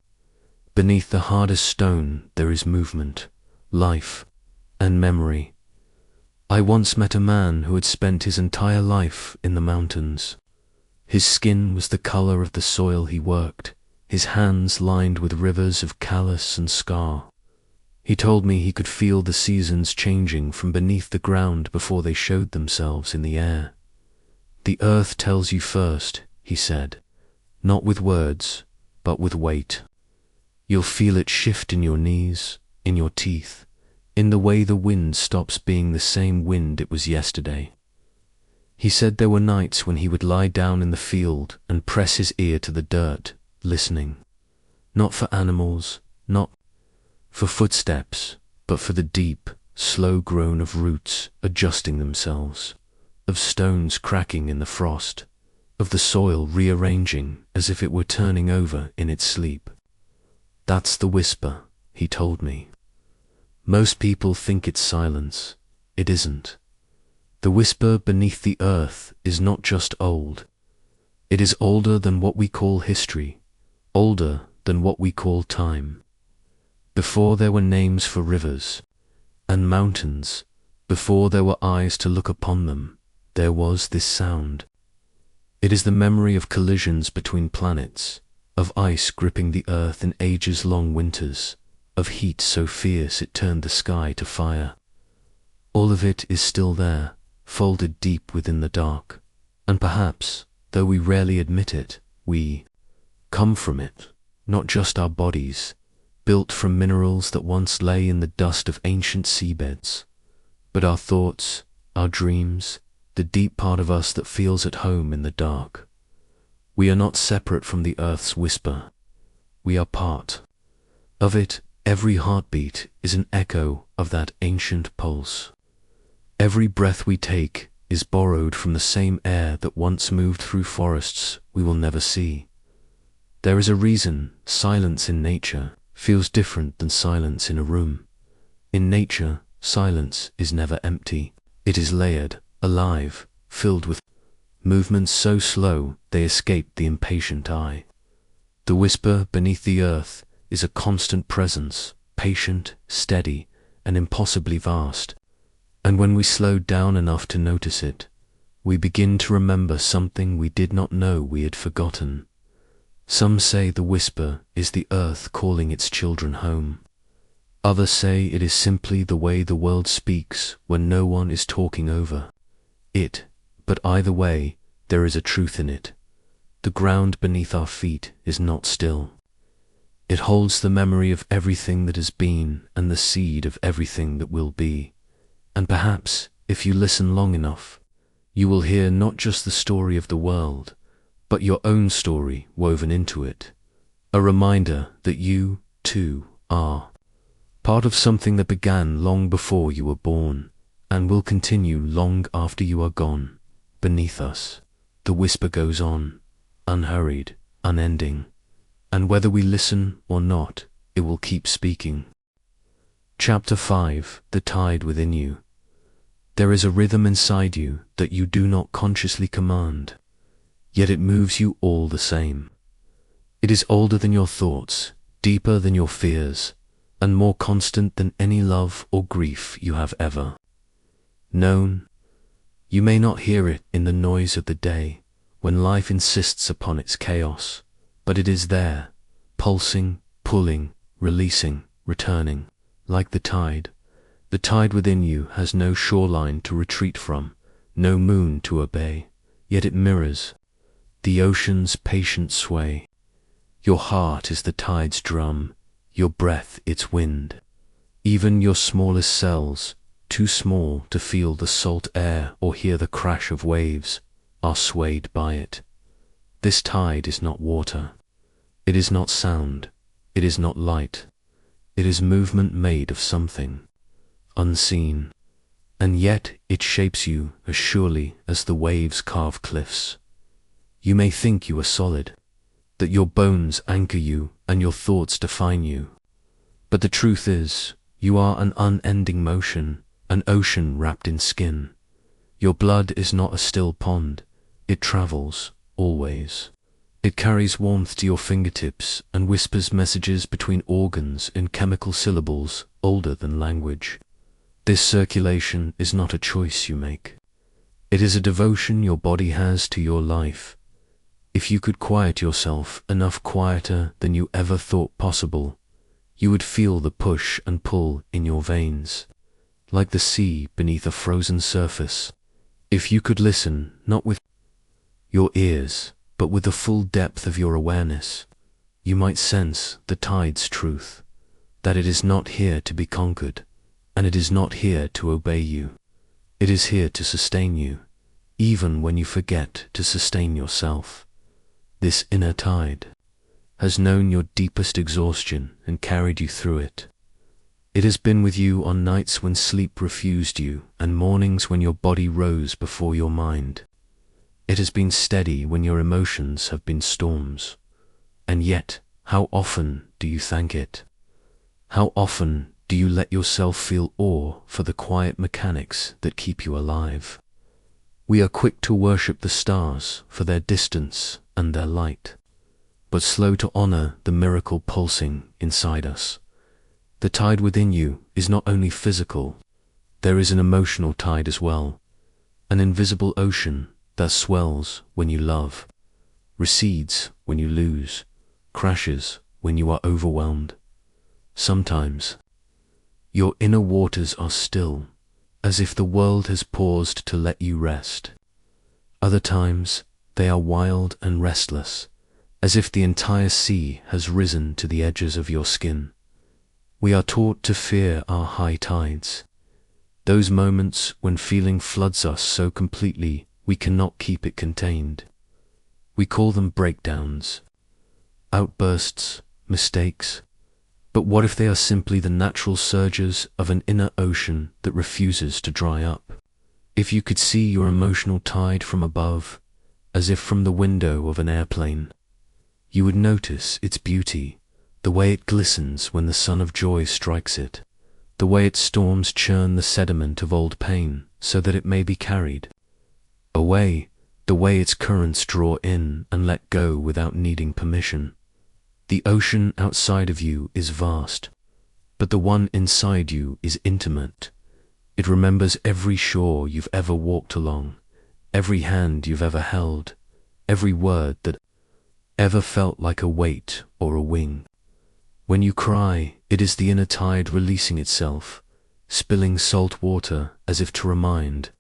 beneath the hardest stone there is movement, life, and memory. I once met a man who had spent his entire life in the mountains. His skin was the color of the soil he worked, his hands lined with rivers of callus and scar. He told me he could feel the seasons changing from beneath the ground before they showed themselves in the air. The earth tells you first, he said, not with words, but with weight. You'll feel it shift in your knees, in your teeth, in the way the wind stops being the same wind it was yesterday. He said there were nights when he would lie down in the field and press his ear to the dirt, listening, not for animals, not for footsteps, but for the deep, slow groan of roots adjusting themselves, of stones cracking in the frost, of the soil rearranging as if it were turning over in its sleep. That's the whisper, he told me. Most people think it's silence. It isn't. The whisper beneath the earth is not just old. It is older than what we call history, older than what we call time. Before there were names for rivers and mountains, before there were eyes to look upon them, there was this sound. It is the memory of collisions between planets, of ice gripping the earth in ages-long winters, of heat so fierce it turned the sky to fire. All of it is still there, folded deep within the dark, and perhaps, though we rarely admit it, we come from it, not just our bodies, built from minerals that once lay in the dust of ancient seabeds, but our thoughts, our dreams, the deep part of us that feels at home in the dark. We are not separate from the earth's whisper. We are part of it. Every heartbeat is an echo of that ancient pulse. Every breath we take is borrowed from the same air that once moved through forests we will never see. There is a reason silence in nature feels different than silence in a room. In nature, silence is never empty. It is layered, alive, filled with movements so slow they escape the impatient eye. The whisper beneath the earth is a constant presence, patient, steady, and impossibly vast. And when we slow down enough to notice it, we begin to remember something we did not know we had forgotten. Some say the whisper is the earth calling its children home. Others say it is simply the way the world speaks when no one is talking over it, but either way, there is a truth in it. The ground beneath our feet is not still. It holds the memory of everything that has been and the seed of everything that will be. And perhaps, if you listen long enough, you will hear not just the story of the world, but your own story woven into it. A reminder that you, too, are part of something that began long before you were born and will continue long after you are gone. Beneath us, the whisper goes on, unhurried, unending, and whether we listen or not, it will keep speaking. Chapter 5: The Tide Within You. There is a rhythm inside you that you do not consciously command, yet it moves you all the same. It is older than your thoughts, deeper than your fears, and more constant than any love or grief you have ever known. You may not hear it in the noise of the day, when life insists upon its chaos, but it is there, pulsing, pulling, releasing, returning, like the tide. The tide within you has no shoreline to retreat from, no moon to obey, yet it mirrors the ocean's patient sway. Your heart is the tide's drum, your breath its wind. Even your smallest cells, too small to feel the salt air or hear the crash of waves, are swayed by it. This tide is not water. It is not sound. It is not light. It is movement made of something unseen, and yet it shapes you as surely as the waves carve cliffs. You may think you are solid, that your bones anchor you and your thoughts define you, but the truth is, you are an unending motion, an ocean wrapped in skin. Your blood is not a still pond. It travels, always. It carries warmth to your fingertips and whispers messages between organs in chemical syllables older than language. This circulation is not a choice you make. It is a devotion your body has to your life. If you could quiet yourself enough quieter than you ever thought possible, you would feel the push and pull in your veins, like the sea beneath a frozen surface. If you could listen, not with your ears, but with the full depth of your awareness, you might sense the tide's truth, that it is not here to be conquered, and it is not here to obey you. It is here to sustain you, even when you forget to sustain yourself. This inner tide has known your deepest exhaustion and carried you through it. It has been with you on nights when sleep refused you and mornings when your body rose before your mind. It has been steady when your emotions have been storms. And yet, how often do you thank it? How often do you let yourself feel awe for the quiet mechanics that keep you alive? We are quick to worship the stars for their distance and their light, but slow to honor the miracle pulsing inside us. The tide within you is not only physical, there is an emotional tide as well, an invisible ocean that swells when you love, recedes when you lose, crashes when you are overwhelmed. Sometimes, your inner waters are still, as if the world has paused to let you rest. Other times, they are wild and restless, as if the entire sea has risen to the edges of your skin. We are taught to fear our high tides, those moments when feeling floods us so completely we cannot keep it contained. We call them breakdowns, outbursts, mistakes. But what if they are simply the natural surges of an inner ocean that refuses to dry up? If you could see your emotional tide from above, as if from the window of an airplane, you would notice its beauty, the way it glistens when the sun of joy strikes it, the way its storms churn the sediment of old pain so that it may be carried away, the way its currents draw in and let go without needing permission. The ocean outside of you is vast, but the one inside you is intimate. It remembers every shore you've ever walked along, every hand you've ever held, every word that ever felt like a weight or a wing. When you cry, It is the inner tide releasing itself, spilling salt water as if to remind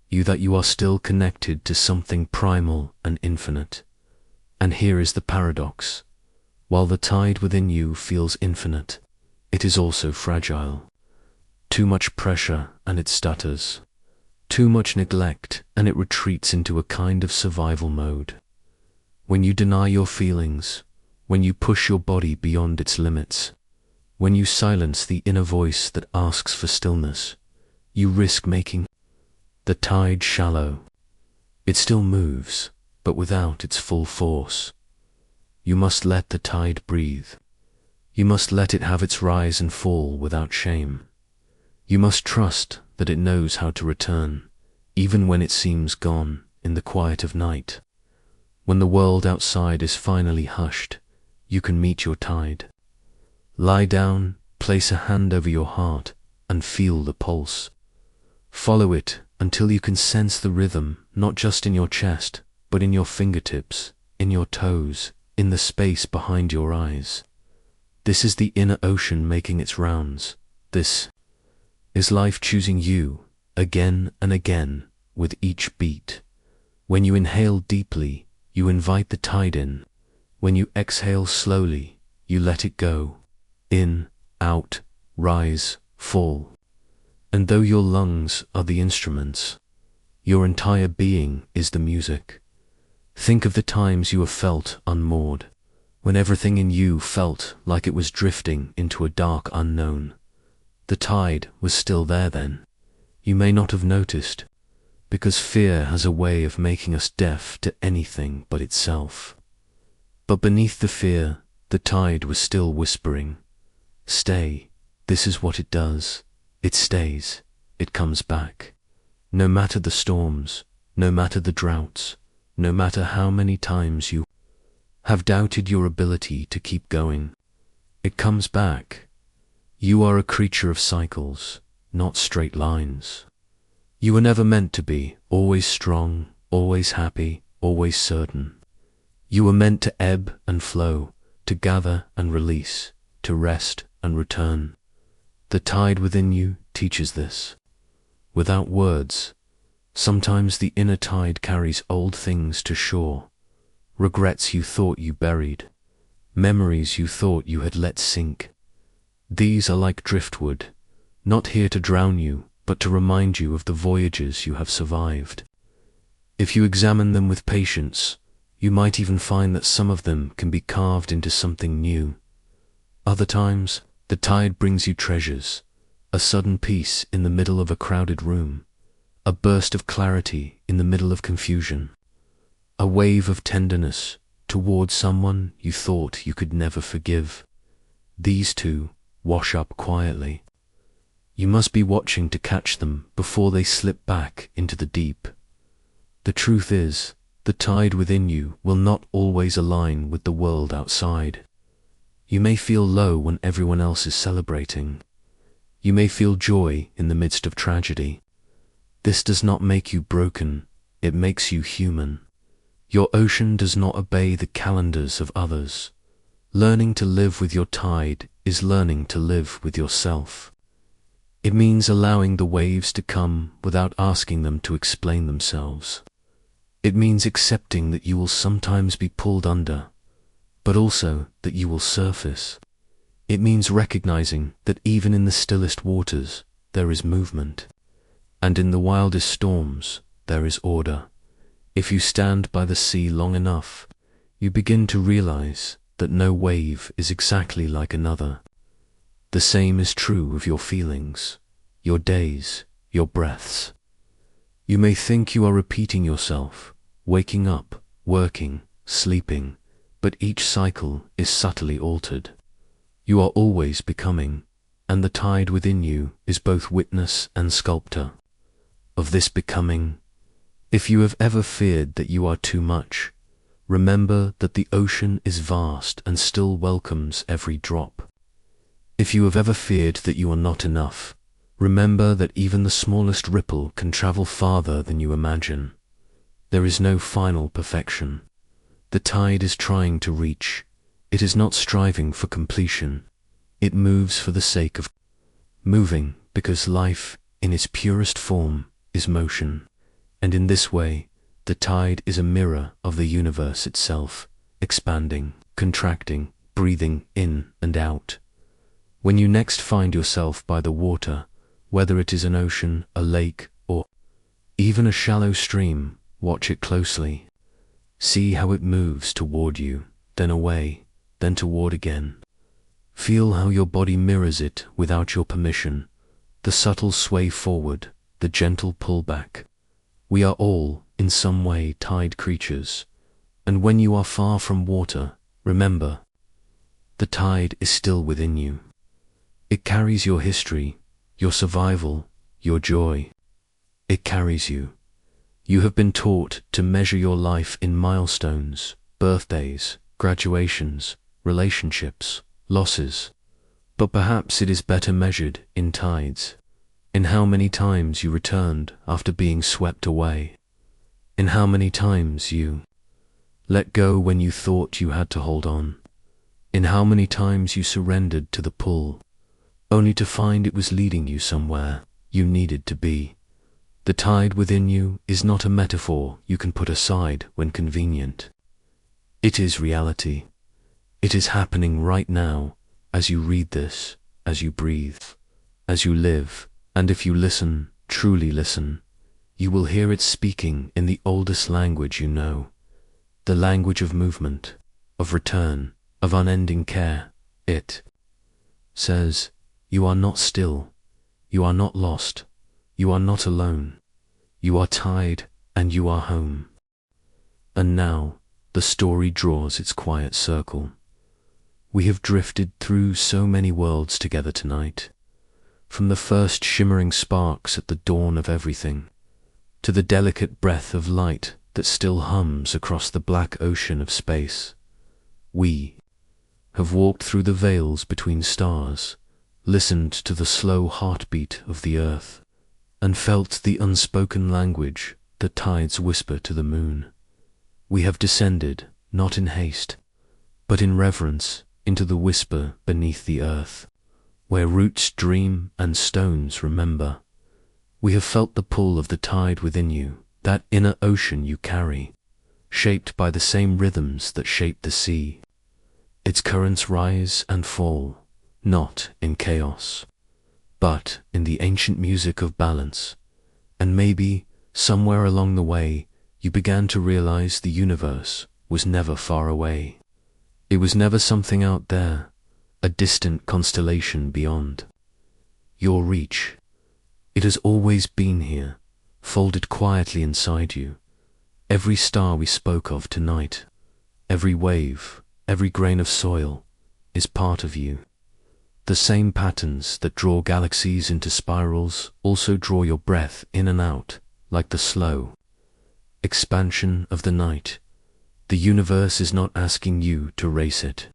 you that you are still connected to something primal and infinite. And here is the paradox. While the tide within you feels infinite, it is also fragile. Too much pressure and it stutters. Too much neglect and it retreats into a kind of survival mode. When you deny your feelings, when you push your body beyond its limits, when you silence the inner voice that asks for stillness, you risk making the tide shallow. It still moves, but without its full force. You must let the tide breathe. You must let it have its rise and fall without shame. You must trust that it knows how to return, even when it seems gone in the quiet of night. When the world outside is finally hushed, you can meet your tide. Lie down, place a hand over your heart, and feel the pulse. Follow it until you can sense the rhythm, not just in your chest, but in your fingertips, in your toes, in the space behind your eyes. This is the inner ocean making its rounds. This is life choosing you, again and again, with each beat. When you inhale deeply, you invite the tide in. When you exhale slowly, you let it go. In, out, rise, fall. And though your lungs are the instruments, your entire being is the music. Think of the times you have felt unmoored, when everything in you felt like it was drifting into a dark unknown. The tide was still there then. You may not have noticed, because fear has a way of making us deaf to anything but itself. But beneath the fear, the tide was still whispering, "Stay, this is what it does. It stays, it comes back. No matter the storms, no matter the droughts, no matter how many times you have doubted your ability to keep going, it comes back. You are a creature of cycles, not straight lines. You were never meant to be always strong, always happy, always certain. You were meant to ebb and flow, to gather and release, to rest and return. The tide within you teaches this. Without words, sometimes the inner tide carries old things to shore, regrets you thought you buried, memories you thought you had let sink. These are like driftwood, not here to drown you, but to remind you of the voyages you have survived. If you examine them with patience, you might even find that some of them can be carved into something new. Other times, the tide brings you treasures, a sudden peace in the middle of a crowded room, a burst of clarity in the middle of confusion, a wave of tenderness toward someone you thought you could never forgive. These two wash up quietly. You must be watching to catch them before they slip back into the deep. The truth is, the tide within you will not always align with the world outside. You may feel low when everyone else is celebrating. You may feel joy in the midst of tragedy. This does not make you broken, it makes you human. Your ocean does not obey the calendars of others. Learning to live with your tide is learning to live with yourself. It means allowing the waves to come without asking them to explain themselves. It means accepting that you will sometimes be pulled under, but also that you will surface. It means recognizing that even in the stillest waters there is movement, and in the wildest storms there is order. If you stand by the sea long enough, you begin to realize that no wave is exactly like another. The same is true of your feelings, your days, your breaths. You may think you are repeating yourself, waking up, working, sleeping, but each cycle is subtly altered. You are always becoming, and the tide within you is both witness and sculptor of this becoming. If you have ever feared that you are too much, remember that the ocean is vast and still welcomes every drop. If you have ever feared that you are not enough, remember that even the smallest ripple can travel farther than you imagine. There is no final perfection. The tide is trying to reach. It is not striving for completion. It moves for the sake of moving, because life, in its purest form, is motion. And in this way, the tide is a mirror of the universe itself, expanding, contracting, breathing in and out. When you next find yourself by the water, whether it is an ocean, a lake, or even a shallow stream, watch it closely. See how it moves toward you, then away, then toward again. Feel how your body mirrors it without your permission, the subtle sway forward, the gentle pull back. We are all, in some way, tide creatures, and when you are far from water, remember, the tide is still within you. It carries your history, your survival, your joy. It carries you. You have been taught to measure your life in milestones, birthdays, graduations, relationships, losses. But perhaps it is better measured in tides, in how many times you returned after being swept away, in how many times you let go when you thought you had to hold on, in how many times you surrendered to the pull, only to find it was leading you somewhere you needed to be. The tide within you is not a metaphor you can put aside when convenient. It is reality. It is happening right now, as you read this, as you breathe, as you live, and if you listen, truly listen, you will hear it speaking in the oldest language you know, the language of movement, of return, of unending care. It says, you are not still, you are not lost, you are not alone, you are tide and you are home. And now the story draws its quiet circle. We have drifted through so many worlds together tonight, from the first shimmering sparks at the dawn of everything, to the delicate breath of light that still hums across the black ocean of space. We have walked through the veils between stars, listened to the slow heartbeat of the earth, and felt the unspoken language that tides whisper to the moon. We have descended, not in haste, but in reverence, into the whisper beneath the earth, where roots dream and stones remember. We have felt the pull of the tide within you, that inner ocean you carry, shaped by the same rhythms that shape the sea. Its currents rise and fall, not in chaos, but in the ancient music of balance. And maybe, somewhere along the way, you began to realize the universe was never far away. It was never something out there, a distant constellation beyond your reach. It has always been here, folded quietly inside you. Every star we spoke of tonight, every wave, every grain of soil, is part of you. The same patterns that draw galaxies into spirals also draw your breath in and out, like the slow expansion of the night. The universe is not asking you to race it.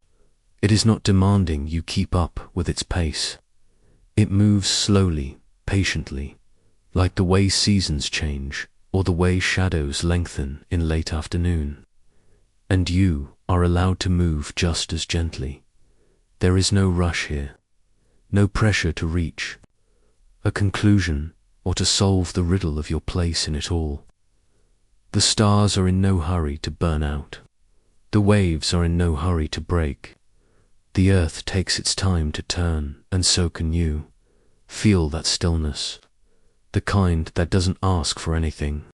It is not demanding you keep up with its pace. It moves slowly, patiently, like the way seasons change, or the way shadows lengthen in late afternoon. And you are allowed to move just as gently. There is no rush here, no pressure to reach a conclusion or to solve the riddle of your place in it all. The stars are in no hurry to burn out. The waves are in no hurry to break. The earth takes its time to turn, and so can you. Feel that stillness, the kind that doesn't ask for anything,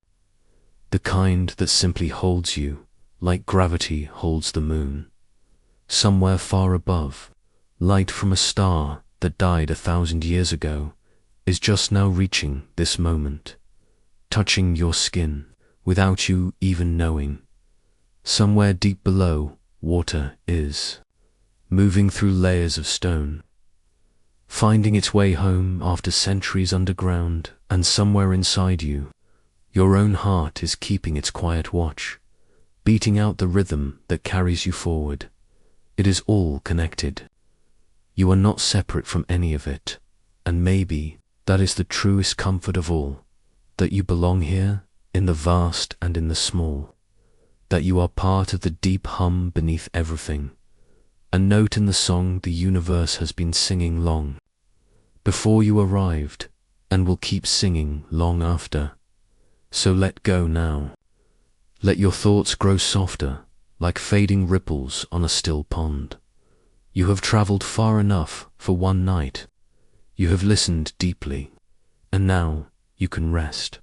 the kind that simply holds you, like gravity holds the moon. Somewhere far above, light from a star that died 1,000 years ago is just now reaching this moment, touching your skin without you even knowing. Somewhere deep below, water is moving through layers of stone, finding its way home after centuries underground, and somewhere inside you, your own heart is keeping its quiet watch, beating out the rhythm that carries you forward. It is all connected. You are not separate from any of it, and maybe that is the truest comfort of all, that you belong here, in the vast and in the small, that you are part of the deep hum beneath everything, a note in the song the universe has been singing long before you arrived, and will keep singing long after. So let go now. Let your thoughts grow softer, like fading ripples on a still pond. You have traveled far enough for one night. You have listened deeply, and now you can rest,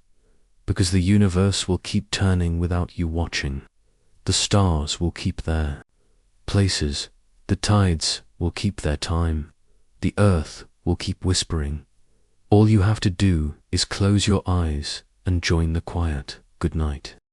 because the universe will keep turning without you watching. The stars will keep their places, the tides will keep their time, the earth will keep whispering. All you have to do is close your eyes and join the quiet. Good night.